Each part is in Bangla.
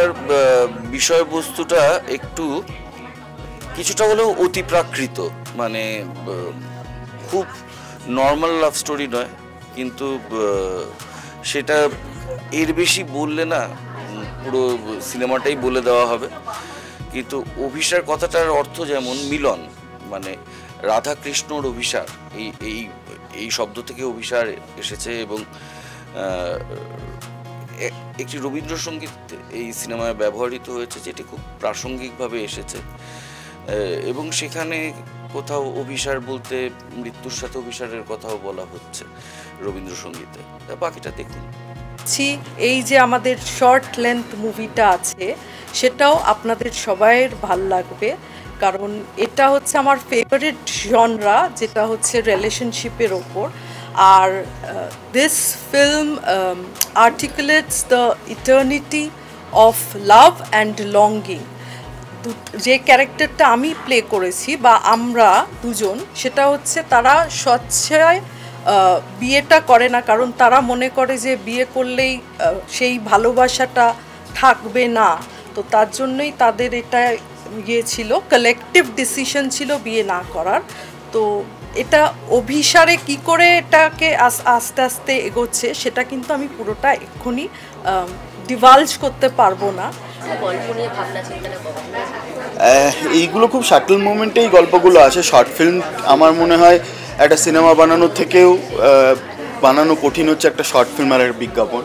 সিনেমাটার বিষয়বস্তুটা একটু কিছুটা হলেও অতিপ্রাকৃত, মানে খুব নর্মাল লাভ স্টোরি নয়, কিন্তু সেটা এর বেশি বললে না পুরো সিনেমাটাই বলে দেওয়া হবে। কিন্তু অভিসার কথাটার অর্থ যেমন মিলন, মানে রাধা কৃষ্ণর অভিসার, এই এই এই শব্দ থেকে অভিসার এসেছে এবং একটি রবীন্দ্রসঙ্গীত এই সিনেমায় ব্যবহৃত হয়েছে, যেটি খুব প্রাসঙ্গিকভাবে এসেছে এবং সেখানে কোথাও অভিসার বলতে মৃত্যুর সাথে অভিসারের কথাও বলা হচ্ছে রবীন্দ্রসঙ্গীতে। বাকিটা দেখুন। এই যে আমাদের শর্ট লেন্থ মুভিটা আছে সেটাও আপনাদের সবাইয়ের ভাল লাগবে, কারণ এটা হচ্ছে আমার ফেভারিট জনরা, যেটা হচ্ছে রিলেশনশিপের ওপর। আর this film articulates the eternity of love and longing. যে ক্যারেক্টারটা আমি প্লে করেছি বা আমরা দুজন, সেটা হচ্ছে তারা স্বেচ্ছায় বিয়েটা করে না, কারণ তারা মনে করে যে বিয়ে করলেই সেই ভালোবাসাটা থাকবে না। তো তার জন্যই তাদের এটা ছিল, কালেকটিভ ডিসিশন ছিল বিয়ে না করার। তো এটা অভিসারে কি করে এটাকে আস্তে আস্তে এগোচ্ছে সেটা কিন্তু আমি পুরোটা এক্ষুনি ডিভালজ করতে পারবো না। এইগুলো খুব শাটল মোমেন্টেই গল্পগুলো আছে। শর্ট ফিল্ম আমার মনে হয় একটা সিনেমা বানানোর থেকেও বানানো কঠিন হচ্ছে একটা শর্ট ফিল্ম আর একটা বিজ্ঞাপন।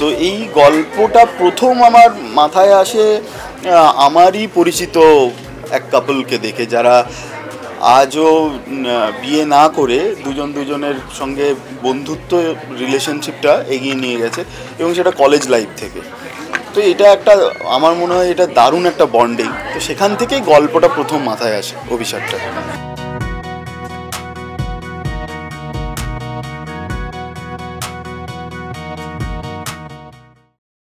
তো এই গল্পটা প্রথম আমার মাথায় আসে আমারই পরিচিত এক কাপলকে দেখে, যারা আজও বিয়ে না করে দুজনের সঙ্গে বন্ধুত্ব রিলেশনশিপটা এগিয়ে নিয়ে গেছে এবং সেটা কলেজ লাইফ থেকে। তো এটা একটা, আমার মনে হয় এটা দারুণ একটা বন্ডিং। তো সেখান থেকেই গল্পটা প্রথম মাথায় আসে অভিসারটা।